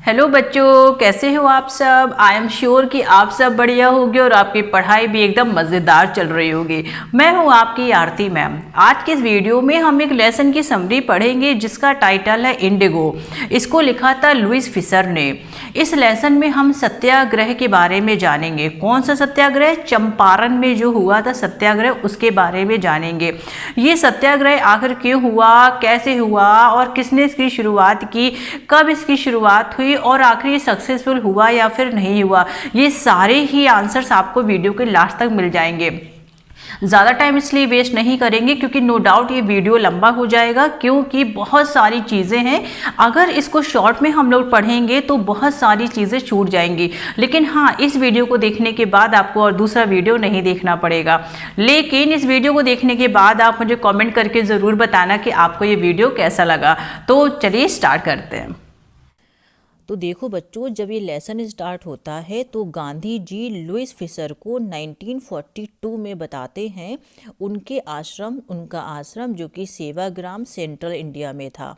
Hello बच्चों, कैसे हो आप सब। आई एम श्योर कि आप सब बढ़िया होगे और आपकी पढ़ाई भी एकदम मज़ेदार चल रही होगी। मैं हूं आपकी आरती मैम। आज के इस वीडियो में हम एक लेसन की समरी पढ़ेंगे जिसका टाइटल है इंडिगो। इसको लिखा था लुईस फिशर ने। इस लेसन में हम सत्याग्रह के बारे में जानेंगे। कौन सा सत्याग्रह? चंपारण में जो हुआ था सत्याग्रह, उसके बारे में जानेंगे। ये सत्याग्रह आखिर क्यों हुआ, कैसे हुआ और किसने इसकी शुरुआत की, कब इसकी शुरुआत हुई और आखिर ये सक्सेसफुल हुआ या फिर नहीं हुआ, ये सारे ही आंसर्स आपको वीडियो के लास्ट तक मिल जाएंगे। ज़्यादा टाइम इसलिए वेस्ट नहीं करेंगे क्योंकि नो डाउट ये वीडियो लंबा हो जाएगा, क्योंकि बहुत सारी चीज़ें हैं। अगर इसको शॉर्ट में हम लोग पढ़ेंगे तो बहुत सारी चीज़ें छूट जाएंगी। लेकिन हाँ, इस वीडियो को देखने के बाद आपको और दूसरा वीडियो नहीं देखना पड़ेगा। लेकिन इस वीडियो को देखने के बाद आप मुझे कॉमेंट करके ज़रूर बताना कि आपको ये वीडियो कैसा लगा। तो चलिए स्टार्ट करते हैं। तो देखो बच्चों, जब ये लेसन स्टार्ट होता है तो गांधी जी लुईस फिशर को 1942 में बताते हैं उनका आश्रम जो कि सेवाग्राम सेंट्रल इंडिया में था।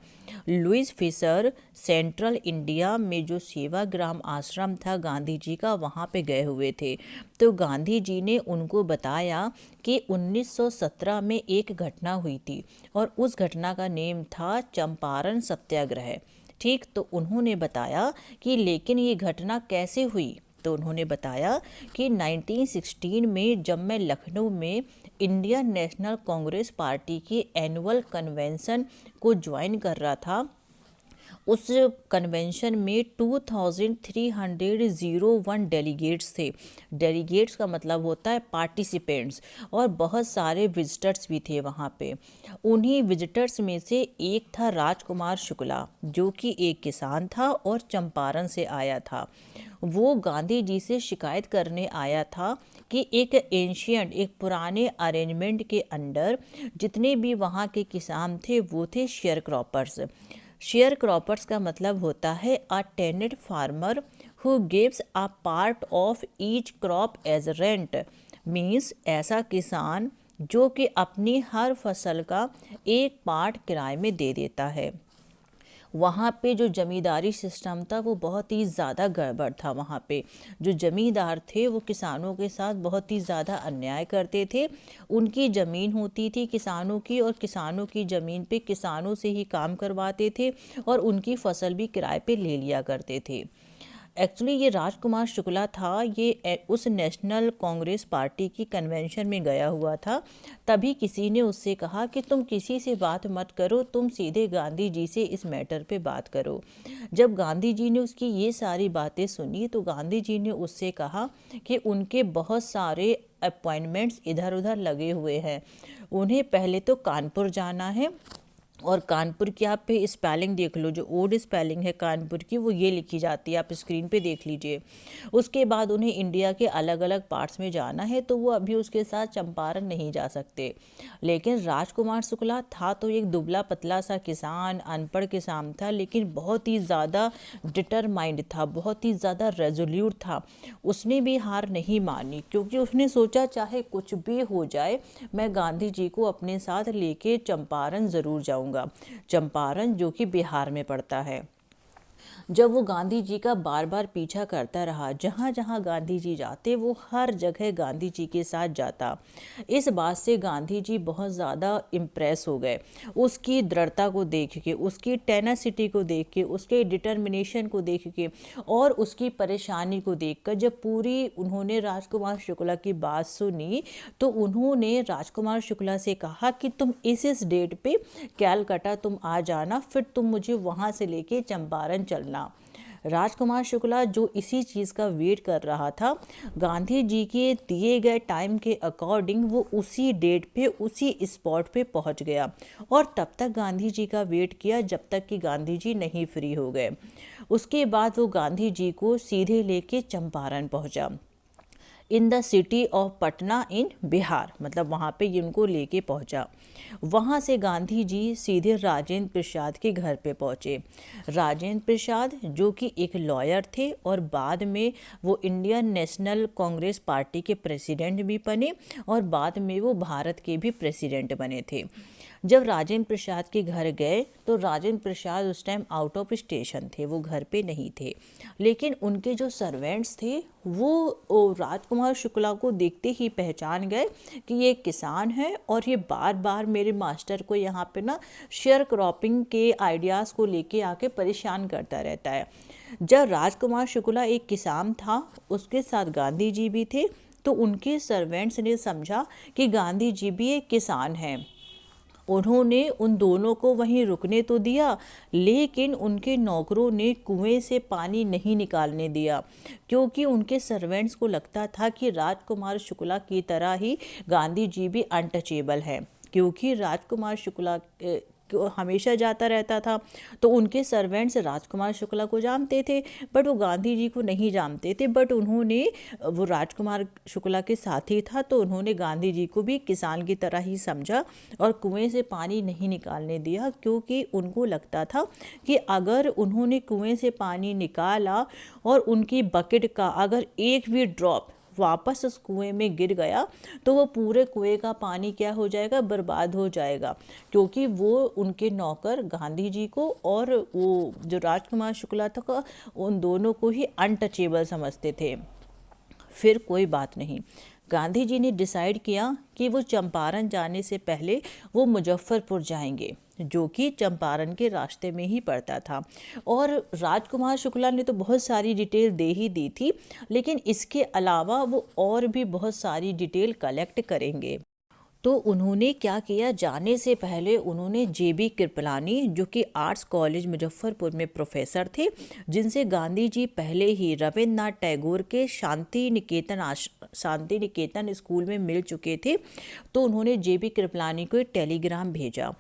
लुईस फिशर सेंट्रल इंडिया में जो सेवाग्राम आश्रम था गांधी जी का, वहाँ पे गए हुए थे। तो गांधी जी ने उनको बताया कि 1917 में एक घटना हुई थी और उस घटना का नेम था चंपारण सत्याग्रह। ठीक, तो उन्होंने बताया कि लेकिन ये घटना कैसे हुई। तो उन्होंने बताया कि 1916 में जब मैं लखनऊ में इंडियन नेशनल कांग्रेस पार्टी की एनुअल कन्वेंशन को ज्वाइन कर रहा था, उस कन्वेंशन में 2301 डेलीगेट्स थे। डेलीगेट्स का मतलब होता है पार्टिसिपेंट्स, और बहुत सारे विजिटर्स भी थे वहाँ पे। उन्हीं विजिटर्स में से एक था राजकुमार शुक्ला, जो कि एक किसान था और चंपारण से आया था। वो गांधी जी से शिकायत करने आया था कि एक पुराने अरेंजमेंट के अंडर जितने भी वहाँ के किसान थे वो थे शेयर क्रॉपर्स। शेयर क्रॉपर्स का मतलब होता है a tenant farmer who gives a part of each crop as rent. Means ऐसा किसान जो कि अपनी हर फसल का एक पार्ट किराए में दे देता है। वहाँ पे जो जमींदारी सिस्टम था वो बहुत ही ज़्यादा गड़बड़ था। वहाँ पे जो जमींदार थे वो किसानों के साथ बहुत ही ज़्यादा अन्याय करते थे। उनकी ज़मीन होती थी किसानों की, और किसानों की ज़मीन पे किसानों से ही काम करवाते थे और उनकी फसल भी किराए पे ले लिया करते थे। एक्चुअली ये राजकुमार शुक्ला था, ये उस नेशनल कांग्रेस पार्टी की कन्वेंशन में गया हुआ था। तभी किसी ने उससे कहा कि तुम किसी से बात मत करो, तुम सीधे गांधी जी से इस मैटर पे बात करो। जब गांधी जी ने उसकी ये सारी बातें सुनी तो गांधी जी ने उससे कहा कि उनके बहुत सारे अपॉइंटमेंट्स इधर उधर लगे हुए हैं, उन्हें पहले तो कानपुर जाना है। और कानपुर की आप पे स्पेलिंग देख लो, जो ओल्ड स्पेलिंग है कानपुर की वो ये लिखी जाती है, आप स्क्रीन पे देख लीजिए। उसके बाद उन्हें इंडिया के अलग अलग पार्ट्स में जाना है, तो वो अभी उसके साथ चंपारण नहीं जा सकते। लेकिन राजकुमार शुक्ला था तो एक दुबला पतला सा किसान, अनपढ़ किसान था, लेकिन बहुत ही ज़्यादा डिटरमाइंड था, बहुत ही ज़्यादा रेजोल्यूट था। उसने भी हार नहीं मानी, क्योंकि उसने सोचा चाहे कुछ भी हो जाए मैं गांधी जी को अपने साथ लेके चंपारण ज़रूर जाऊँगा। चंपारण जो कि बिहार में पड़ता है। जब वो गांधी जी का बार बार पीछा करता रहा, जहाँ जहाँ गांधी जी जाते वो हर जगह गांधी जी के साथ जाता। इस बात से गांधी जी बहुत ज़्यादा इम्प्रेस हो गए, उसकी दृढ़ता को देख के, उसकी टेनासिटी को देख के, उसके डिटर्मिनेशन को देख के और उसकी परेशानी को देख कर। जब पूरी उन्होंने राजकुमार शुक्ला की बात सुनी तो उन्होंने राजकुमार शुक्ला से कहा कि तुम इस डेट पे कैलकाटा तुम आ जाना, फिर तुम मुझे वहाँ से लेके चंपारण चलना। राजकुमार शुक्ला जो इसी चीज़ का वेट कर रहा था, गांधी जी के दिए गए टाइम के अकॉर्डिंग वो उसी डेट पे उसी स्पॉट पे पहुंच गया, और तब तक गांधी जी का वेट किया जब तक कि गांधी जी नहीं फ्री हो गए। उसके बाद वो गांधी जी को सीधे लेके चंपारण पहुंचा, in the city of Patna in Bihar, मतलब वहाँ पे ये उनको लेके पहुँचा। वहाँ से गांधी जी सीधे राजेंद्र प्रसाद के घर पे पहुँचे। राजेंद्र प्रसाद जो कि एक लॉयर थे और बाद में वो इंडियन नेशनल कांग्रेस पार्टी के प्रेसिडेंट भी बने और बाद में वो भारत के भी प्रेसिडेंट बने थे। जब राजेंद्र प्रसाद के घर गए तो राजेंद्र प्रसाद उस टाइम आउट ऑफ स्टेशन थे, वो घर पे नहीं थे। लेकिन उनके जो सर्वेंट्स थे वो राजकुमार शुक्ला को देखते ही पहचान गए कि ये किसान है और ये बार बार मेरे मास्टर को यहाँ पे ना शेयर क्रॉपिंग के आइडियाज़ को लेके आके परेशान करता रहता है। जब राजकुमार शुक्ला एक किसान था, उसके साथ गांधी जी भी थे, तो उनके सर्वेंट्स ने समझा कि गांधी जी भी एक किसान हैं। उन्होंने उन दोनों को वहीं रुकने तो दिया, लेकिन उनके नौकरों ने कुएं से पानी नहीं निकालने दिया, क्योंकि उनके सर्वेंट्स को लगता था कि राजकुमार शुक्ला की तरह ही गांधी जी भी अनटचेबल हैं, क्योंकि राजकुमार शुक्ला हमेशा जाता रहता था। तो उनके सर्वेंट्स राजकुमार शुक्ला को जानते थे, बट वो गांधी जी को नहीं जानते थे। बट उन्होंने, वो राजकुमार शुक्ला के साथ ही था, तो उन्होंने गांधी जी को भी किसान की तरह ही समझा और कुएं से पानी नहीं निकालने दिया, क्योंकि उनको लगता था कि अगर उन्होंने कुएं से पानी निकाला और उनकी बकेट का अगर एक भी ड्रॉप वापस उस कुएं में गिर गया तो वो पूरे कुएं का पानी क्या हो जाएगा, बर्बाद हो जाएगा। क्योंकि वो उनके नौकर गांधी जी को और वो जो राजकुमार शुक्ला था उन दोनों को ही अनटचेबल समझते थे। फिर कोई बात नहीं, गांधी जी ने डिसाइड किया कि वो चंपारण जाने से पहले वो मुजफ्फरपुर जाएंगे, जो कि चंपारण के रास्ते में ही पड़ता था। और राजकुमार शुक्ला ने तो बहुत सारी डिटेल दे ही दी थी, लेकिन इसके अलावा वो और भी बहुत सारी डिटेल कलेक्ट करेंगे। तो उन्होंने क्या किया, जाने से पहले उन्होंने जेबी कृपलानी, जो कि आर्ट्स कॉलेज मुजफ्फरपुर में प्रोफेसर थे, जिनसे गांधी जी पहले ही रविन्द्रनाथ टैगोर के शांति निकेतन स्कूल में मिल चुके थे, तो उन्होंने जेबी कृपलानी को एक टेलीग्राम भेजा।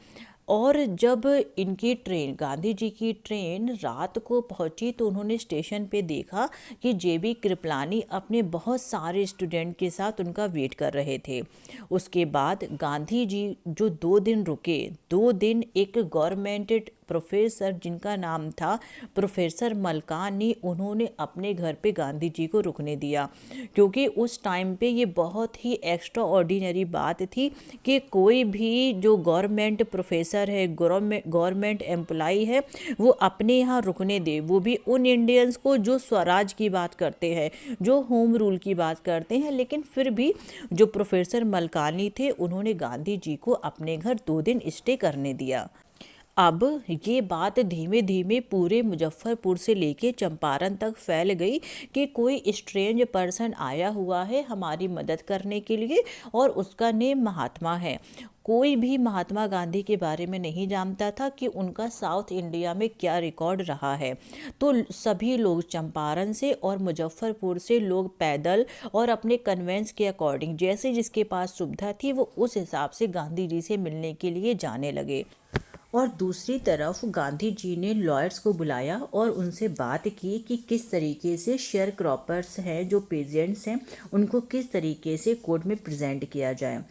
और जब इनकी ट्रेन, गांधी जी की ट्रेन रात को पहुंची, तो उन्होंने स्टेशन पे देखा कि जेबी कृपलानी अपने बहुत सारे स्टूडेंट के साथ उनका वेट कर रहे थे। उसके बाद गांधी जी जो 2 दिन रुके, 2 दिन एक गवर्नमेंट प्रोफेसर जिनका नाम था प्रोफेसर मलकानी, उन्होंने अपने घर पे गांधी जी को रुकने दिया, क्योंकि उस टाइम पे ये बहुत ही एक्स्ट्रा ऑर्डिनरी बात थी कि कोई भी जो गवर्नमेंट प्रोफेसर है, गवर्नमेंट एम्प्लॉई है, वो अपने यहाँ रुकने दे, वो भी उन इंडियंस को जो स्वराज की बात करते हैं, जो होम रूल की बात करते हैं। लेकिन फिर भी जो प्रोफेसर मलकानी थे, उन्होंने गांधी जी को अपने घर 2 दिन स्टे करने दिया। अब ये बात धीमे धीमे पूरे मुजफ्फरपुर से लेके चंपारण तक फैल गई कि कोई स्ट्रेंज पर्सन आया हुआ है हमारी मदद करने के लिए, और उसका नेम महात्मा है। कोई भी महात्मा गांधी के बारे में नहीं जानता था कि उनका साउथ इंडिया में क्या रिकॉर्ड रहा है। तो सभी लोग चंपारण से और मुजफ्फरपुर से लोग पैदल और अपने कन्वेंस के अकॉर्डिंग, जैसे जिसके पास सुविधा थी, वो उस हिसाब से गांधी जी से मिलने के लिए जाने लगे। और दूसरी तरफ गांधी जी ने लॉयर्स को बुलाया और उनसे बात की कि किस तरीके से शेयर क्रॉपर्स हैं, जो पेजेंट्स हैं, उनको किस तरीके से कोर्ट में प्रेजेंट किया जाए।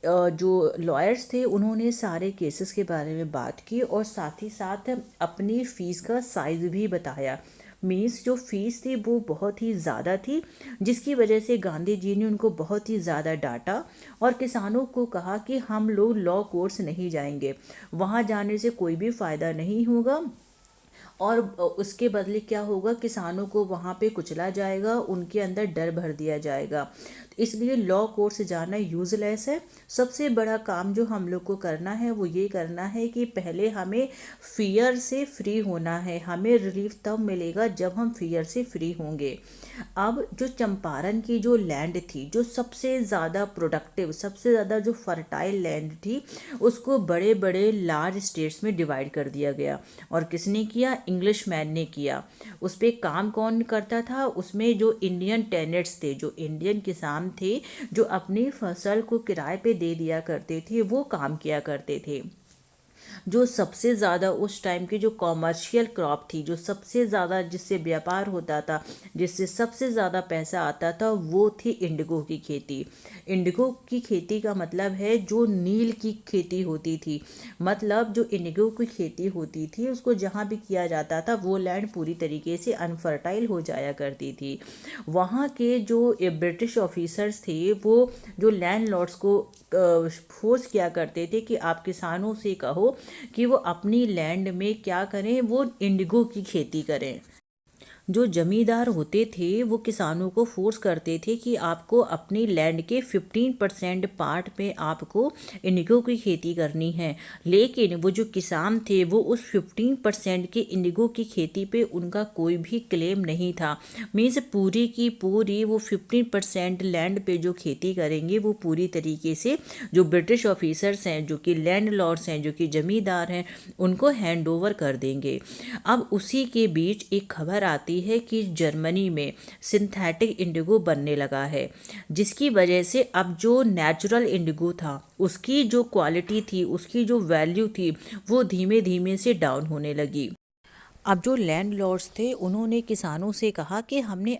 जो लॉयर्स थे उन्होंने सारे केसेस के बारे में बात की और साथ ही साथ अपनी फ़ीस का साइज़ भी बताया। मीन्स जो फ़ीस थी वो बहुत ही ज़्यादा थी, जिसकी वजह से गांधी जी ने उनको बहुत ही ज़्यादा डांटा और किसानों को कहा कि हम लोग लॉ कोर्ट्स नहीं जाएंगे, वहाँ जाने से कोई भी फ़ायदा नहीं होगा, और उसके बदले क्या होगा, किसानों को वहाँ पे कुचला जाएगा, उनके अंदर डर भर दिया जाएगा। इसलिए लॉ कोर्ट से जाना यूज़लेस है। सबसे बड़ा काम जो हम लोग को करना है वो ये करना है कि पहले हमें फियर से फ्री होना है। हमें रिलीफ तब मिलेगा जब हम फियर से फ्री होंगे। अब जो चंपारण की जो लैंड थी, जो सबसे ज़्यादा प्रोडक्टिव, सबसे ज़्यादा जो फर्टाइल लैंड थी, उसको बड़े बड़े लार्ज स्टेट्स में डिवाइड कर दिया गया। और किसने किया? इंग्लिश मैन ने किया। उस पर काम कौन करता था? उसमें जो इंडियन टेनेट्स थे, जो इंडियन किसान थे, जो अपनी फसल को किराए पे दे दिया करते थे, वो काम किया करते थे। जो सबसे ज़्यादा उस टाइम की जो कॉमर्शियल क्रॉप थी, जो सबसे ज़्यादा जिससे व्यापार होता था, जिससे सबसे ज़्यादा पैसा आता था, वो थी इंडिगो की खेती। इंडिगो की खेती का मतलब है जो नील की खेती होती थी, मतलब जो इंडिगो की खेती होती थी उसको जहाँ भी किया जाता था वो लैंड पूरी तरीके से अनफर्टाइल हो जाया करती थी। वहाँ के जो ब्रिटिश ऑफिसर्स थे वो जो लैंडलॉर्ड्स को फोर्स किया करते थे कि आप किसानों से कहो कि वो अपनी लैंड में क्या करें, वो इंडिगो की खेती करें। जो जमींदार होते थे वो किसानों को फोर्स करते थे कि आपको अपनी लैंड के 15% पार्ट में आपको इंडिगो की खेती करनी है, लेकिन वो जो किसान थे वो उस 15% के इंडिगो की खेती पे उनका कोई भी क्लेम नहीं था। मीन्स पूरी की पूरी वो 15% लैंड पे जो खेती करेंगे वो पूरी तरीके से जो ब्रिटिश ऑफिसर्स हैं, जो कि लैंड लॉर्ड्स हैं, जो कि जमींदार हैं, उनको हैंड ओवर कर देंगे। अब उसी के बीच एक खबर आती है कि जर्मनी में सिंथेटिक इंडिगो बनने लगा है, जिसकी वजह से अब जो नेचुरल इंडिगो था उसकी जो क्वालिटी थी, उसकी जो वैल्यू थी, वो धीमे धीमे से डाउन होने लगी। अब जो लैंडलॉर्ड्स थे उन्होंने किसानों से कहा कि हमने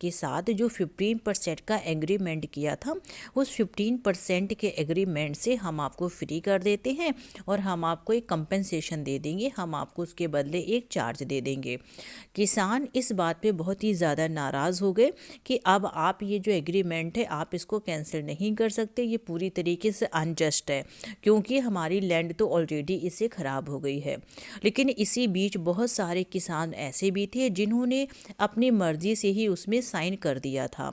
के साथ जो 15% का एग्रीमेंट किया था, उस 15% के एग्रीमेंट से हम आपको फ्री कर देते हैं और हम आपको एक कंपनसेशन दे देंगे, हम आपको उसके बदले एक चार्ज दे देंगे। किसान इस बात पे बहुत ही ज़्यादा नाराज़ हो गए कि अब आप ये जो एग्रीमेंट है आप इसको कैंसिल नहीं कर सकते, ये पूरी तरीके से अनजस्ट है, क्योंकि हमारी लैंड तो ऑलरेडी इससे ख़राब हो गई है। लेकिन इसी बीच बहुत सारे किसान ऐसे भी थे जिन्होंने अपनी मर्जी से ही उसमें साइन कर दिया था।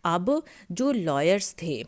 अब जो लॉयर्स थे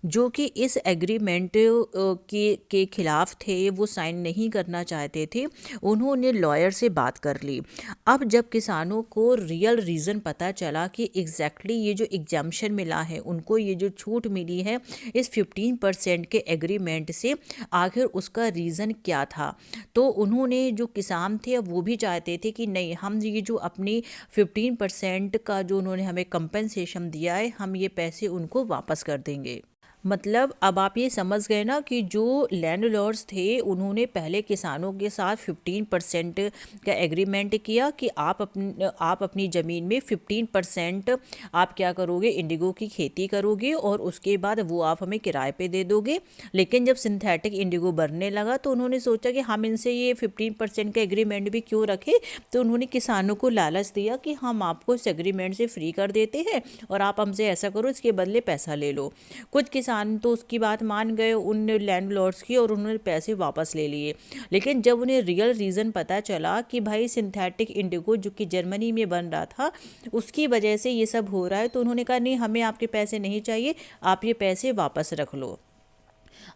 जो कि इस एग्रीमेंट के खिलाफ थे, वो साइन नहीं करना चाहते थे, उन्होंने लॉयर से बात कर ली। अब जब किसानों को रियल रीज़न पता चला कि एग्जैक्टली ये जो एग्जाम्पशन मिला है, उनको ये जो छूट मिली है इस 15% के एग्रीमेंट से, आखिर उसका रीज़न क्या था, तो उन्होंने जो किसान थे अब वो भी चाहते थे कि नहीं, हम ये जो अपनी 15% का जो उन्होंने हमें कंपनसेशन दिया है, हम ये पैसे उनको वापस कर देंगे। मतलब अब आप ये समझ गए ना कि जो लैंडलॉर्ड्स थे उन्होंने पहले किसानों के साथ 15% का एग्रीमेंट किया कि आप अपनी ज़मीन में 15% आप क्या करोगे, इंडिगो की खेती करोगे और उसके बाद वो आप हमें किराए पे दे दोगे। लेकिन जब सिंथेटिक इंडिगो बढ़ने लगा तो उन्होंने सोचा कि हम इनसे ये 15% का एग्रीमेंट भी क्यों रखें, तो उन्होंने किसानों को लालच दिया कि हम आपको इस एग्रीमेंट से फ्री कर देते हैं और आप हमसे ऐसा करो, इसके बदले पैसा ले लो। कुछ किसान तो उसकी बात मान गए उन लैंडलॉर्ड्स की और उन्होंने पैसे वापस ले लिए। लेकिन जब उन्हें रियल रीज़न पता चला कि भाई सिंथेटिक इंडिगो जो कि जर्मनी में बन रहा था उसकी वजह से ये सब हो रहा है, तो उन्होंने कहा नहीं, हमें आपके पैसे नहीं चाहिए, आप ये पैसे वापस रख लो।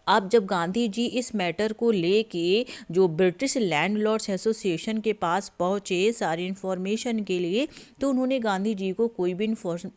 अब जब गांधी जी इस मैटर को लेके जो ब्रिटिश लैंडलॉर्ड्स एसोसिएशन के पास पहुँचे सारी इन्फॉर्मेशन के लिए, तो उन्होंने गांधी जी को कोई भी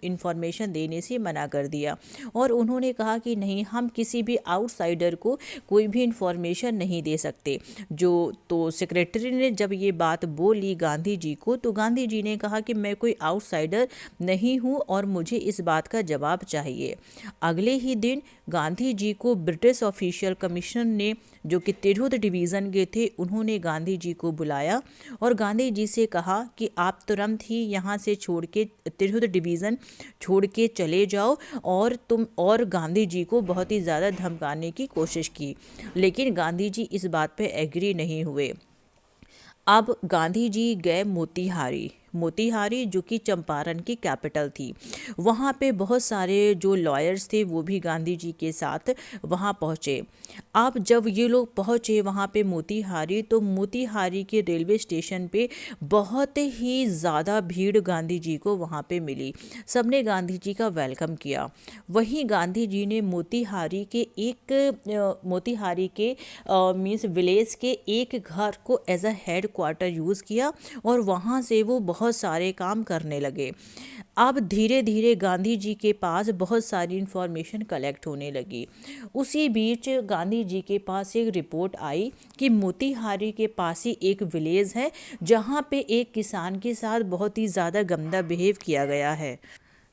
इन्फॉर्मेशन देने से मना कर दिया और उन्होंने कहा कि नहीं, हम किसी भी आउटसाइडर को कोई भी इन्फॉर्मेशन नहीं दे सकते। तो सेक्रेटरी ने जब ये बात बोली गांधी जी को, तो गांधी जी ने कहा कि मैं कोई आउटसाइडर नहीं हूँ और मुझे इस बात का जवाब चाहिए। अगले ही दिन गांधी जी को ब्रिटिश ऑफिशियल कमीशन ने, जो कि तिरहुत डिवीज़न के थे, उन्होंने गांधी जी को बुलाया और गांधी जी से कहा कि आप तुरंत ही यहाँ से छोड़ के, तिरहुत डिवीज़न छोड़ के चले जाओ। और गांधी जी को बहुत ही ज़्यादा धमकाने की कोशिश की, लेकिन गांधी जी इस बात पे एग्री नहीं हुए। अब गांधी जी गए मोतिहारी जो कि चंपारण की कैपिटल थी। वहाँ पे बहुत सारे जो लॉयर्स थे वो भी गांधी जी के साथ वहाँ पहुँचे। अब जब ये लोग पहुँचे वहाँ पे मोतिहारी, तो मोतिहारी के रेलवे स्टेशन पे बहुत ही ज़्यादा भीड़ गांधी जी को वहाँ पे मिली। सबने गांधी जी का वेलकम किया। वहीं गांधी जी ने मोतिहारी के मीन्स विलेज के एक घर को as a headquarter use किया और वहाँ से वो बहुत सारे काम करने लगे। अब धीरे धीरे गांधी जी के पास बहुत सारी इन्फॉर्मेशन कलेक्ट होने लगी। उसी बीच गांधी जी के पास एक रिपोर्ट आई कि मोतिहारी के पास ही एक विलेज है जहाँ पे एक किसान के साथ बहुत ही ज़्यादा गंदा बिहेव किया गया है।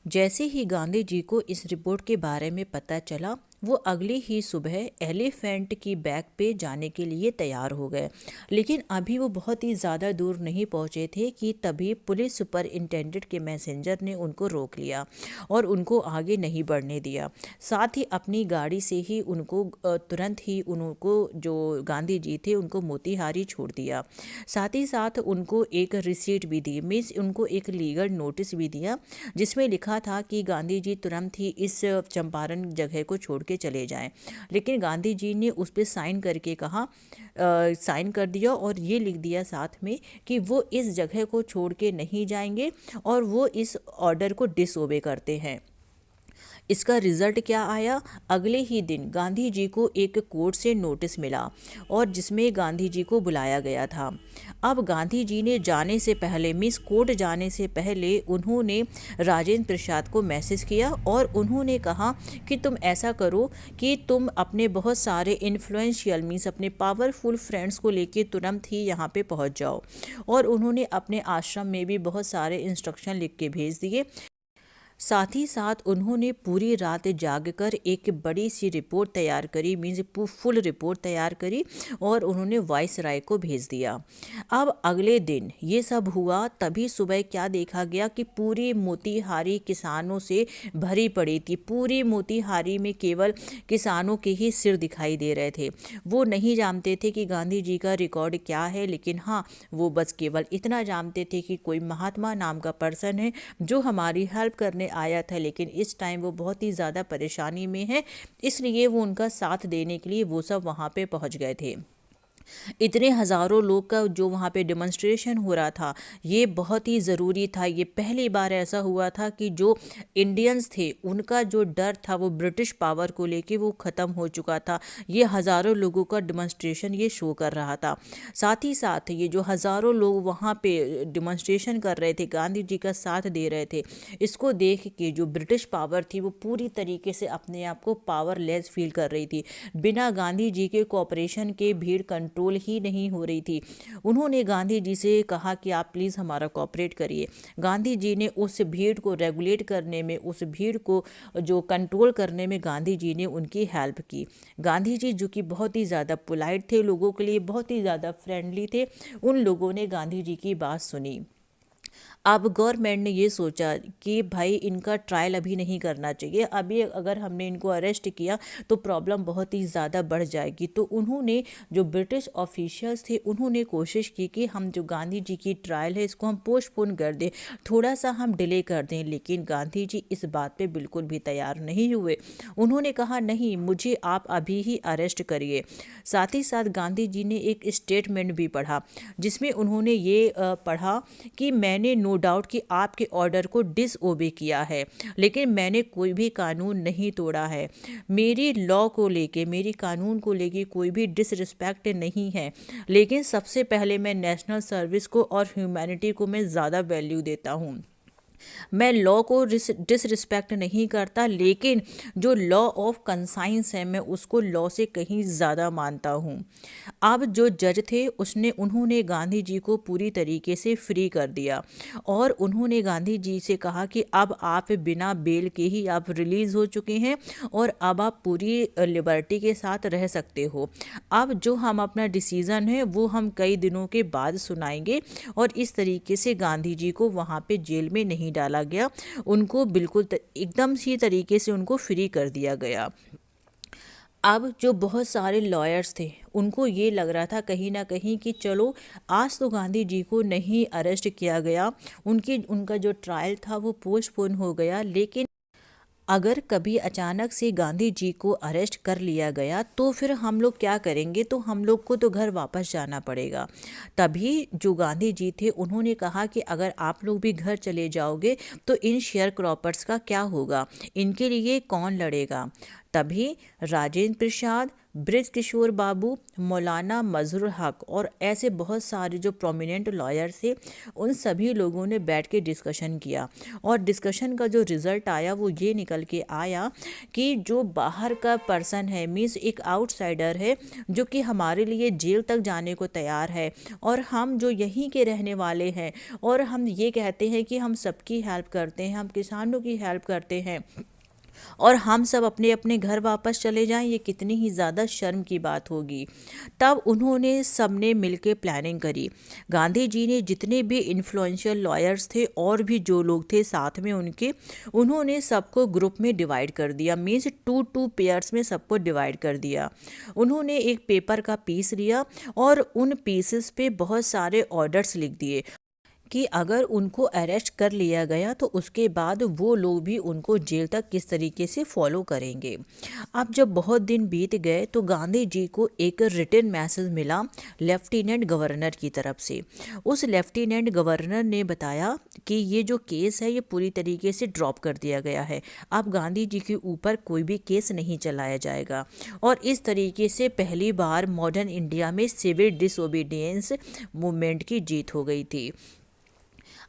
जैसे ही गांधी जी को इस रिपोर्ट के बारे में पता चला, वो अगली ही सुबह एलिफेंट की बैक पे जाने के लिए तैयार हो गए। लेकिन अभी वो बहुत ही ज़्यादा दूर नहीं पहुँचे थे कि तभी पुलिस सुपरिंटेंडेंट के मैसेंजर ने उनको रोक लिया और उनको आगे नहीं बढ़ने दिया। साथ ही अपनी गाड़ी से ही उनको तुरंत ही उनको जो गांधी जी थे उनको मोतीहारी छोड़ दिया। साथ ही साथ उनको एक रिसीट भी दी, मीन्स उनको एक लीगल नोटिस भी दिया जिसमें लिखा था कि गांधी जी तुरंत ही इस चंपारण जगह को छोड़ के चले जाएं। लेकिन गांधी जी ने उस पर साइन करके कहा, साइन कर दिया और ये लिख दिया साथ में कि वो इस जगह को छोड़ के नहीं जाएंगे और वो इस ऑर्डर को डिसओबे करते हैं। इसका रिजल्ट क्या आया? अगले ही दिन गांधी जी को एक कोर्ट से नोटिस मिला और जिसमें गांधी जी को बुलाया गया था। अब गांधी जी ने जाने से पहले, मिस कोर्ट जाने से पहले उन्होंने राजेंद्र प्रसाद को मैसेज किया और उन्होंने कहा कि तुम ऐसा करो कि तुम अपने बहुत सारे इन्फ्लुएंशियल मीन्स अपने पावरफुल फ्रेंड्स को लेके तुरंत ही यहाँ पे पहुँच जाओ। और उन्होंने अपने आश्रम में भी बहुत सारे इंस्ट्रक्शन लिख के भेज दिए। साथ ही साथ उन्होंने पूरी रात जागकर एक बड़ी सी रिपोर्ट तैयार करी, मीन्स फुल रिपोर्ट तैयार करी और उन्होंने वाइसराय को भेज दिया। अब अगले दिन ये सब हुआ, तभी सुबह क्या देखा गया कि पूरी मोतीहारी किसानों से भरी पड़ी थी। पूरी मोतीहारी में केवल किसानों के ही सिर दिखाई दे रहे थे। वो नहीं जानते थे कि गांधी जी का रिकॉर्ड क्या है, लेकिन हाँ, वो बस केवल इतना जानते थे कि कोई महात्मा नाम का पर्सन है जो हमारी हेल्प करने आया था, लेकिन इस टाइम वो बहुत ही ज़्यादा परेशानी में है, इसलिए वो उनका साथ देने के लिए वो सब वहाँ पे पहुँच गए थे। इतने हज़ारों लोग का जो वहाँ पे डेमोन्स्ट्रेशन हो रहा था, ये बहुत ही ज़रूरी था। ये पहली बार ऐसा हुआ था कि जो इंडियंस थे उनका जो डर था वो ब्रिटिश पावर को लेके वो ख़त्म हो चुका था। ये हज़ारों लोगों का डेमोन्स्ट्रेशन ये शो कर रहा था। साथ ही साथ ये जो हज़ारों लोग वहाँ पे डेमोन्स्ट्रेशन कर रहे थे, गांधी जी का साथ दे रहे थे, इसको देख के जो ब्रिटिश पावर थी वो पूरी तरीके से अपने आप को पावरलेस फील कर रही थी। बिना गांधी जी के कोऑपरेशन के भीड़ कंट्रोल ही नहीं हो रही थी। उन्होंने गांधी जी से कहा कि आप प्लीज़ हमारा कोऑपरेट करिए। गांधी जी ने उस भीड़ को रेगुलेट करने में, उस भीड़ को जो कंट्रोल करने में गांधी जी ने उनकी हेल्प की। गांधी जी जो कि बहुत ही ज़्यादा पोलाइट थे, लोगों के लिए बहुत ही ज़्यादा फ्रेंडली थे, उन लोगों ने गांधी जी की बात सुनी। अब गवर्नमेंट ने ये सोचा कि भाई इनका ट्रायल अभी नहीं करना चाहिए, अभी अगर हमने इनको अरेस्ट किया तो प्रॉब्लम बहुत ही ज़्यादा बढ़ जाएगी। तो उन्होंने, जो ब्रिटिश ऑफिशियल्स थे, उन्होंने कोशिश की कि हम जो गांधी जी की ट्रायल है इसको हम पोस्टपोन कर दें, थोड़ा सा हम डिले कर दें। लेकिन गांधी जी इस बात पे बिल्कुल भी तैयार नहीं हुए। उन्होंने कहा नहीं, मुझे आप अभी ही अरेस्ट करिए। साथ ही साथ गांधी जी ने एक स्टेटमेंट भी पढ़ा जिसमें उन्होंने ये पढ़ा कि मैंने नो डाउट कि आपके ऑर्डर को डिसओबे किया है, लेकिन मैंने कोई भी कानून नहीं तोड़ा है। मेरी लॉ को लेके, मेरी कानून को लेके कोई भी डिसरिस्पेक्ट नहीं है, लेकिन सबसे पहले मैं नेशनल सर्विस को और ह्यूमैनिटी को मैं ज़्यादा वैल्यू देता हूँ। मैं लॉ को डिसरिस्पेक्ट नहीं करता, लेकिन जो लॉ ऑफ कंसाइंस है मैं उसको लॉ से कहीं ज़्यादा मानता हूँ। अब जो जज थे उन्होंने गांधी जी को पूरी तरीके से फ्री कर दिया और उन्होंने गांधी जी से कहा कि अब आप बिना बेल के ही आप रिलीज़ हो चुके हैं और अब आप पूरी लिबर्टी के साथ रह सकते हो। अब जो हम अपना डिसीज़न है वो हम कई दिनों के बाद सुनाएंगे। और इस तरीके से गांधी जी को वहाँ पे जेल में नहीं डाला गया, उनको बिल्कुल एकदम सी तरीके से उनको फ्री कर दिया गया। अब जो बहुत सारे लॉयर्स थे उनको ये लग रहा था कहीं ना कहीं कि चलो आज तो गांधी जी को नहीं अरेस्ट किया गया, उनका जो ट्रायल था वो पोस्टपोन हो गया, लेकिन अगर कभी अचानक से गांधी जी को अरेस्ट कर लिया गया तो फिर हम लोग क्या करेंगे? तो हम लोग को तो घर वापस जाना पड़ेगा। तभी जो गांधी जी थे उन्होंने कहा कि अगर आप लोग भी घर चले जाओगे तो इन शेयर क्रॉपर्स का क्या होगा, इनके लिए कौन लड़ेगा? तभी राजेंद्र प्रसाद, ब्रिज किशोर बाबू, मौलाना मजहर हक और ऐसे बहुत सारे जो प्रोमिनेंट लॉयर थे, उन सभी लोगों ने बैठ के डिस्कशन किया। और डिस्कशन का जो रिज़ल्ट आया वो ये निकल के आया कि जो बाहर का पर्सन है, मीन्स एक आउटसाइडर है, जो कि हमारे लिए जेल तक जाने को तैयार है, और हम जो यहीं के रहने वाले हैं और हम ये कहते हैं कि हम सबकी हेल्प करते हैं, हम किसानों की हेल्प करते हैं, और हम सब अपने अपने घर वापस चले जाएं, ये कितनी ही ज़्यादा शर्म की बात होगी। तब उन्होंने सबने मिलके प्लानिंग करी। गांधी जी ने जितने भी इन्फ्लुएंशियल लॉयर्स थे और भी जो लोग थे साथ में उनके, उन्होंने सबको ग्रुप में डिवाइड कर दिया, मीन्स 2 पेयर्स में सबको डिवाइड कर दिया। उन्होंने एक पेपर का पीस लिया और उन पीसेस पे बहुत सारे ऑर्डर्स लिख दिए कि अगर उनको अरेस्ट कर लिया गया तो उसके बाद वो लोग भी उनको जेल तक किस तरीके से फॉलो करेंगे। अब जब बहुत दिन बीत गए तो गांधी जी को एक रिटन मैसेज मिला लेफ्टिनेंट गवर्नर की तरफ से। उस लेफ्टिनेंट गवर्नर ने बताया कि ये जो केस है ये पूरी तरीके से ड्रॉप कर दिया गया है, अब गांधी जी के ऊपर कोई भी केस नहीं चलाया जाएगा। और इस तरीके से पहली बार मॉडर्न इंडिया में सिविल डिसोबीडियंस मूवमेंट की जीत हो गई थी।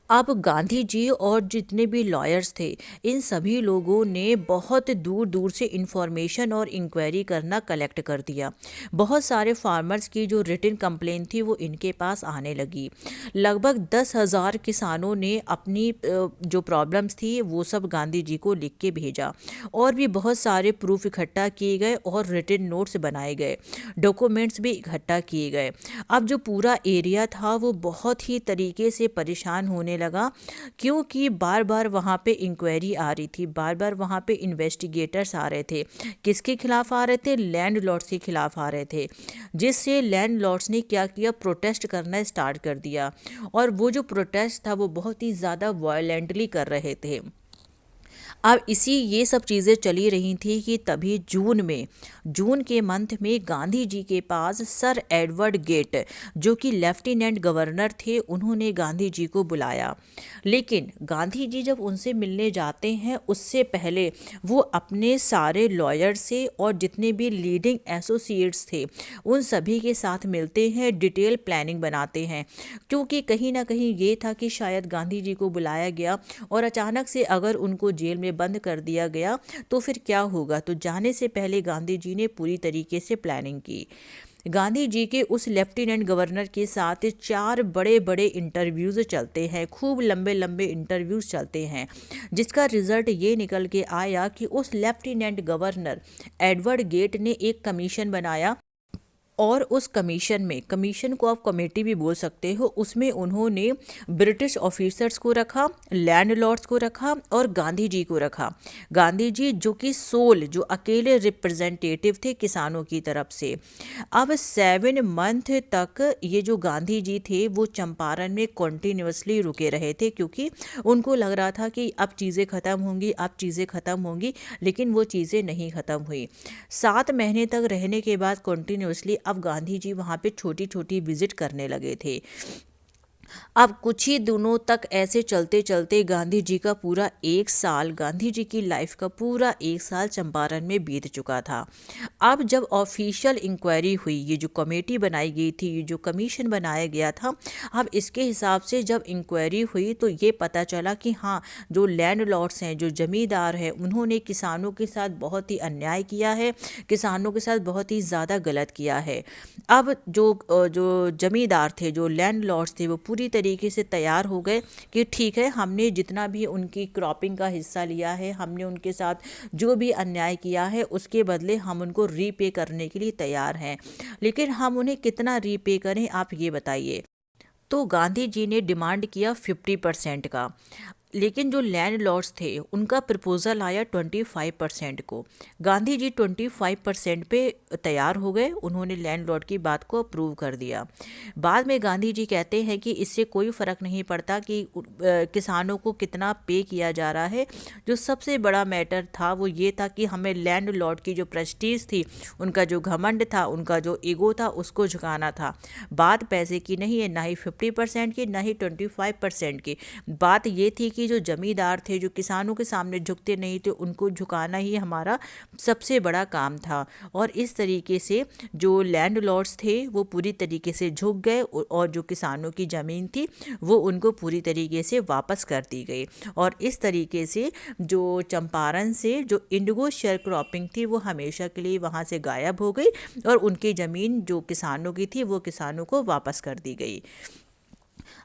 अब गांधी जी और जितने भी लॉयर्स थे, इन सभी लोगों ने बहुत दूर दूर से इंफॉर्मेशन और इंक्वायरी करना कलेक्ट कर दिया। बहुत सारे फार्मर्स की जो रिटन कंप्लेन थी वो इनके पास आने लगी। लगभग 10,000 किसानों ने अपनी जो प्रॉब्लम्स थी वो सब गांधी जी को लिख के भेजा। और भी बहुत सारे प्रूफ इकट्ठा किए गए और रिटन नोट्स बनाए गए, डॉक्यूमेंट्स भी इकट्ठा किए गए। अब जो पूरा एरिया था वो बहुत ही तरीके से परेशान होने लगा, क्योंकि बार बार वहाँ पे इंक्वायरी आ रही थी, बार बार वहाँ पे इन्वेस्टिगेटर्स आ रहे थे। किसके खिलाफ आ रहे थे? लैंडलॉर्ड्स के खिलाफ आ रहे थे, जिससे लैंडलॉर्ड्स ने क्या किया, प्रोटेस्ट करना स्टार्ट कर दिया। और वो जो प्रोटेस्ट था वो बहुत ही ज़्यादा वायलेंटली कर रहे थे। अब ये सब चीज़ें चली रही थी कि तभी जून के मंथ में गांधी जी के पास सर एडवर्ड गेट, जो कि लेफ्टिनेंट गवर्नर थे, उन्होंने गांधी जी को बुलाया। लेकिन गांधी जी जब उनसे मिलने जाते हैं उससे पहले वो अपने सारे लॉयर से और जितने भी लीडिंग एसोसिएट्स थे उन सभी के साथ मिलते हैं, डिटेल प्लानिंग बनाते हैं। क्योंकि कहीं ना कहीं ये था कि शायद गांधी जी को बुलाया गया और अचानक से अगर उनको जेल में बंद कर दिया गया तो फिर क्या होगा। तो जाने से पहले गांधी जी ने पूरी तरीके से प्लानिंग की। गांधी जी के उस लेफ्टिनेंट गवर्नर के साथ 4 बड़े बड़े इंटरव्यूज़ चलते हैं, खूब लंबे लंबे इंटरव्यूज़ चलते हैं, जिसका रिजल्ट ये निकल के आया कि उस लेफ्टिनेंट गवर्नर एडवर्ड गेट ने एक कमीशन बनाया। और उस कमीशन को आप कमेटी भी बोल सकते हो, उसमें उन्होंने ब्रिटिश ऑफिसर्स को रखा, लैंडलॉर्ड्स को रखा और गांधी जी को रखा। गांधी जी जो कि जो अकेले रिप्रेजेंटेटिव थे किसानों की तरफ से। अब 7 मंथ तक ये जो गांधी जी थे वो चंपारण में कॉन्टिन्यूसली रुके रहे थे, क्योंकि उनको लग रहा था कि अब चीज़ें ख़त्म होंगी, अब चीज़ें ख़त्म होंगी, लेकिन वो चीज़ें नहीं ख़त्म हुई। 7 महीने तक रहने के बाद कॉन्टिन्यूसली अब गांधी जी वहाँ पे छोटी छोटी विजिट करने लगे थे। अब कुछ ही दिनों तक ऐसे चलते चलते गांधी जी का पूरा 1 साल, गांधी जी की लाइफ का पूरा 1 साल चंपारण में बीत चुका था। अब जब ऑफिशियल इंक्वायरी हुई, ये जो कमेटी बनाई गई थी, ये जो कमीशन बनाया गया था, अब इसके हिसाब से जब इंक्वायरी हुई तो ये पता चला कि हाँ, जो लैंडलॉर्ड्स हैं, जो जमींदार हैं, उन्होंने किसानों के साथ बहुत ही अन्याय किया है, किसानों के साथ बहुत ही ज़्यादा गलत किया है। अब जो जमींदार थे, जो लैंडलॉर्ड्स थे, वो पूरी तरीके से तैयार हो गए कि ठीक है, हमने जितना भी उनकी क्रॉपिंग का हिस्सा लिया है, हमने उनके साथ जो भी अन्याय किया है, उसके बदले हम उनको रीपे करने के लिए तैयार हैं। लेकिन हम उन्हें कितना रीपे करें, आप ये बताइए। तो गांधी जी ने डिमांड किया 50% का। लेकिन जो लैंडलॉर्ड्स थे उनका प्रपोजल आया 25% को। गांधी जी 25% पे तैयार हो गए, उन्होंने लैंडलॉर्ड की बात को अप्रूव कर दिया। बाद में गांधी जी कहते हैं कि इससे कोई फ़र्क नहीं पड़ता कि किसानों को कितना पे किया जा रहा है, जो सबसे बड़ा मैटर था वो ये था कि हमें लैंडलॉर्ड की जो प्रेस्टीज थी, उनका जो घमंड था, उनका जो ईगो था, उसको झुकाना था। बात पैसे की नहीं है, ना ही 50% की, ना ही 25% की। बात ये थी कि जो जमींदार थे, जो किसानों के सामने झुकते नहीं थे, उनको झुकाना ही हमारा सबसे बड़ा काम था। और इस तरीके से जो लैंडलॉर्ड्स थे वो पूरी तरीके से झुक गए और जो किसानों की ज़मीन थी वो उनको पूरी तरीके से वापस कर दी गई। और इस तरीके से जो चंपारण से जो इंडिगो शेयर क्रॉपिंग थी वो हमेशा के लिए वहाँ से गायब हो गई और उनकी ज़मीन जो किसानों की थी वो किसानों को वापस कर दी गई।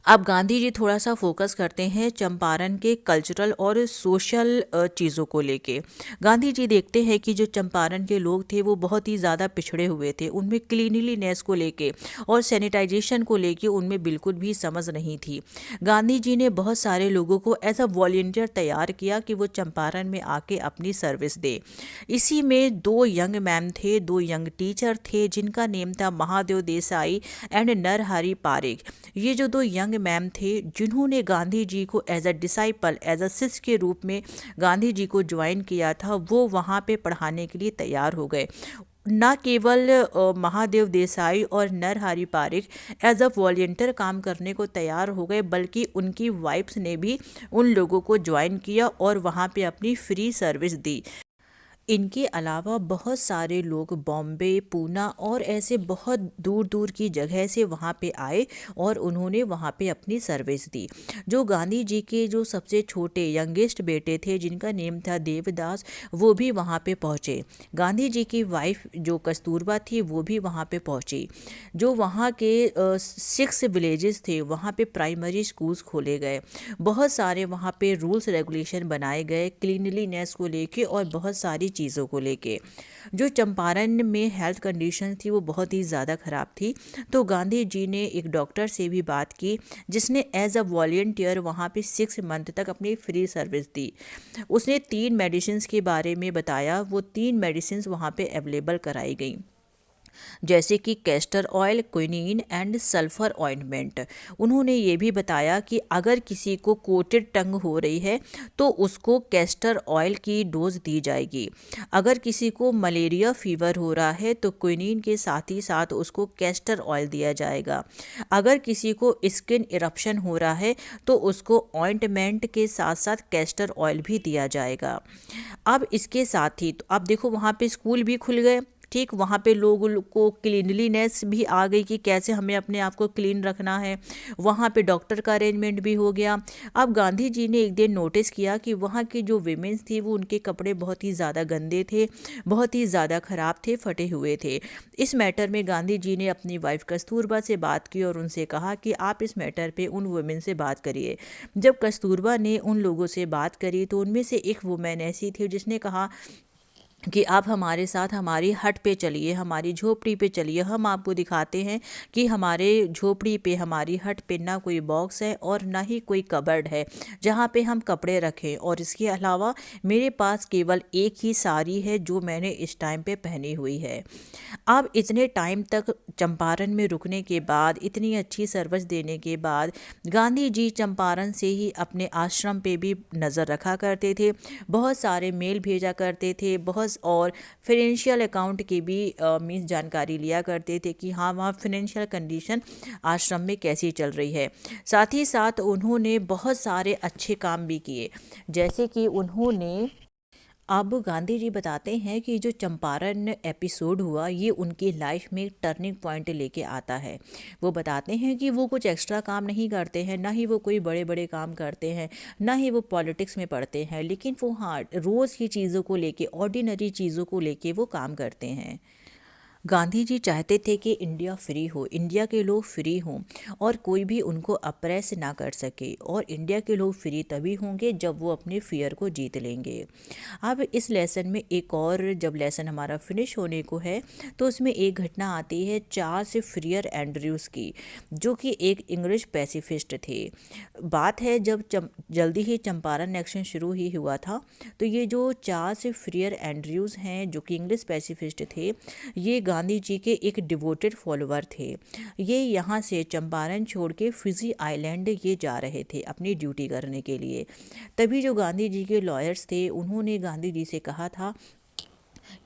अब गांधी जी थोड़ा सा फोकस करते हैं चंपारण के कल्चरल और सोशल चीज़ों को लेके। गांधी जी देखते हैं कि जो चंपारण के लोग थे वो बहुत ही ज़्यादा पिछड़े हुए थे, उनमें क्लीनलीनेस को लेके और सैनिटाइजेशन को लेके उनमें बिल्कुल भी समझ नहीं थी। गांधी जी ने बहुत सारे लोगों को एज अ वॉलंटियर तैयार किया कि वो चंपारण में आके अपनी सर्विस दे। इसी में दो यंग मैम थे, दो यंग टीचर थे जिनका नेम था महादेव देसाई एंड नरहरि पारेख। ये जो दो यंग मैम थे जिन्होंने गांधी जी को as a disciple, as a शिष्य के रूप में गांधी जी को ज्वाइन किया था, वो वहाँ पे पढ़ाने के लिए तैयार हो गए। न केवल महादेव देसाई और Narhari Parekh as a volunteer काम करने को तैयार हो गए, बल्कि उनकी वाइफ्स ने भी उन लोगों को ज्वाइन किया और वहाँ पे अपनी फ्री सर्विस दी। इनके अलावा बहुत सारे लोग बॉम्बे, पूना और ऐसे बहुत दूर दूर की जगह से वहाँ पे आए और उन्होंने वहाँ पे अपनी सर्विस दी। जो गांधी जी के जो सबसे छोटे यंगेस्ट बेटे थे जिनका नेम था देवदास, वो भी वहाँ पे पहुँचे। गांधी जी की वाइफ जो कस्तूरबा थी वो भी वहाँ पे पहुँची। जो वहाँ के 6 विलेजेस थे वहाँ पे प्राइमरी स्कूल्स खोले गए। बहुत सारे वहाँ पे रूल्स रेगुलेशन बनाए गए क्लीनलीनेस को लेके और बहुत सारी चीज़ों को लेके। जो चंपारण में हेल्थ कंडीशन थी वो बहुत ही ज़्यादा ख़राब थी, तो गांधी जी ने एक डॉक्टर से भी बात की जिसने एज अ वॉलंटियर वहाँ पे 6 मंथ तक अपनी फ्री सर्विस दी। उसने 3 मेडिसिन के बारे में बताया, वो 3 मेडिसिन वहाँ पे अवेलेबल कराई गई, जैसे कि castor oil, quinine and sulphur ointment. उन्होंने ये भी बताया कि अगर किसी को कोटेड टंग हो रही है तो उसको कैस्टर ऑयल की डोज दी जाएगी। अगर किसी को मलेरिया फीवर हो रहा है तो क्विनीन के साथ ही साथ उसको कैस्टर ऑयल दिया जाएगा। अगर किसी को स्किन इरप्शन हो रहा है तो उसको ऑइंटमेंट के साथ साथ कैस्टर ऑयल भी दिया जाएगा। अब इसके साथ ही तो अब देखो वहाँ पे स्कूल भी खुल गए, ठीक, वहाँ पे लोगों को क्लीनलीनेस भी आ गई कि कैसे हमें अपने आप को क्लीन रखना है। वहाँ पे डॉक्टर का अरेंजमेंट भी हो गया। अब गांधी जी ने एक दिन नोटिस किया कि वहाँ की जो वीमेंस थी वो उनके कपड़े बहुत ही ज़्यादा गंदे थे, बहुत ही ज़्यादा ख़राब थे, फटे हुए थे। इस मैटर में गांधी जी ने अपनी वाइफ कस्तूरबा से बात की और उनसे कहा कि आप इस मैटर पे उन वुमेन से बात करिए। जब कस्तूरबा ने उन लोगों से बात करी तो उनमें से एक वुमेन ऐसी थी जिसने कहा कि आप हमारे साथ हमारी हट पे चलिए, हमारी झोपड़ी पे चलिए, हम आपको दिखाते हैं कि हमारे झोपड़ी पे, हमारी हट पे ना कोई बॉक्स है और ना ही कोई कबर्ड है जहाँ पे हम कपड़े रखें, और इसके अलावा मेरे पास केवल एक ही साड़ी है जो मैंने इस टाइम पे पहनी हुई है। अब इतने टाइम तक चंपारण में रुकने के बाद, इतनी अच्छी सर्विस देने के बाद, गांधी जी चंपारण से ही अपने आश्रम पे भी नज़र रखा करते थे, बहुत सारे मेल भेजा करते थे, बहुत और फाइनेंशियल अकाउंट की भी मीन्स जानकारी लिया करते थे कि हाँ वहाँ फाइनेंशियल कंडीशन आश्रम में कैसी चल रही है। साथ ही साथ उन्होंने बहुत सारे अच्छे काम भी किए, जैसे कि उन्होंने, अब गांधी जी बताते हैं कि जो चंपारण एपिसोड हुआ ये उनकी लाइफ में टर्निंग पॉइंट लेके आता है। वो बताते हैं कि वो कुछ एक्स्ट्रा काम नहीं करते हैं, ना ही वो कोई बड़े बड़े काम करते हैं, ना ही वो पॉलिटिक्स में पढ़ते हैं, लेकिन वो हाँ रोज़ की चीज़ों को लेके, ऑर्डिनरी चीज़ों को लेके वो काम करते हैं। गांधी जी चाहते थे कि इंडिया फ्री हो, इंडिया के लोग फ्री हों और कोई भी उनको अप्रेस ना कर सके, और इंडिया के लोग फ्री तभी होंगे जब वो अपने फियर को जीत लेंगे। अब इस लेसन में एक और, जब लेसन हमारा फिनिश होने को है तो उसमें एक घटना आती है चार्ल्स फ्रियर एंड्रयूज़ की, जो कि एक इंग्लिश पैसिफिस्ट थे। बात है जब जल्दी ही चंपारण एक्शन शुरू ही हुआ था, तो ये जो चार्ल्स फ्रियर एंड्रयूज़ हैं जो कि इंग्लिश पैसिफिस्ट थे, ये गांधी जी के एक डिवोटेड फॉलोअर थे। ये यहाँ से चंपारण छोड़ के फिजी आइलैंड ये जा रहे थे अपनी ड्यूटी करने के लिए। तभी जो गांधी जी के लॉयर्स थे उन्होंने गांधी जी से कहा था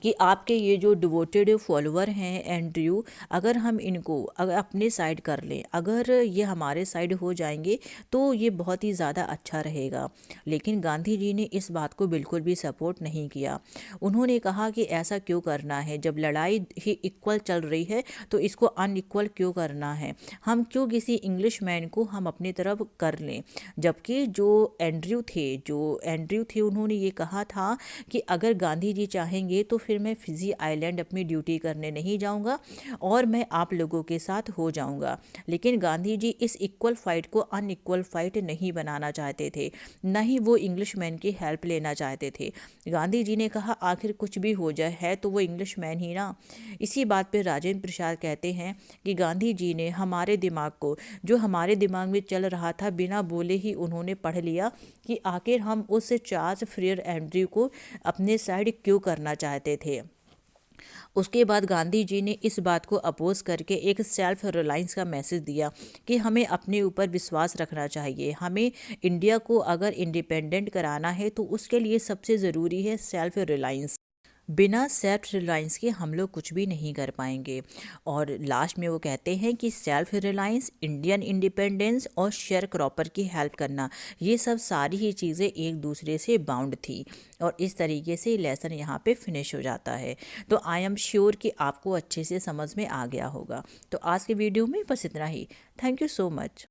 कि आपके ये जो डिवोटेड फॉलोअर हैं एंड्रयू, अगर हम इनको अगर अपने साइड कर लें, अगर ये हमारे साइड हो जाएंगे तो ये बहुत ही ज़्यादा अच्छा रहेगा। लेकिन गांधी जी ने इस बात को बिल्कुल भी सपोर्ट नहीं किया। उन्होंने कहा कि ऐसा क्यों करना है, जब लड़ाई ही इक्वल चल रही है तो इसको अनइक्वल क्यों करना है, हम क्यों किसी इंग्लिश मैन को हम अपनी तरफ कर लें। जबकि जो एंड्रयू थे उन्होंने ये कहा था कि अगर गांधी जी चाहेंगे तो फिर मैं फिजी आइलैंड अपनी ड्यूटी करने नहीं जाऊंगा और मैं आप लोगों के साथ हो जाऊंगा। लेकिन गांधी जी इस इक्वल फाइट को अनइक्वल फाइट नहीं बनाना चाहते थे, न ही वो इंग्लिशमैन की हेल्प लेना चाहते थे। गांधी जी ने कहा आखिर कुछ भी हो जाए है तो वो इंग्लिशमैन ही ना। इसी बात पे राजेंद्र प्रसाद कहते हैं कि गांधी जी ने हमारे दिमाग को, जो हमारे दिमाग में चल रहा था, बिना बोले ही उन्होंने पढ़ लिया कि आखिर हम उस चार्ल्स फ्रीयर एंड्रयू को अपने साइड क्यों करना चाहते थे। उसके बाद गांधी जी ने इस बात को अपोज करके एक सेल्फ रिलायंस का मैसेज दिया कि हमें अपने ऊपर विश्वास रखना चाहिए। हमें इंडिया को अगर इंडिपेंडेंट कराना है तो उसके लिए सबसे ज़रूरी है सेल्फ रिलायंस। बिना सेल्फ रिलायंस के हम लोग कुछ भी नहीं कर पाएंगे। और लास्ट में वो कहते हैं कि सेल्फ रिलायंस, इंडियन इंडिपेंडेंस और शेयर क्रॉपर की हेल्प करना, ये सब सारी ही चीज़ें एक दूसरे से बाउंड थी। और इस तरीके से लेसन यहाँ पे फिनिश हो जाता है। तो आई एम श्योर कि आपको अच्छे से समझ में आ गया होगा। तो आज के वीडियो में बस इतना ही। Thank you so much.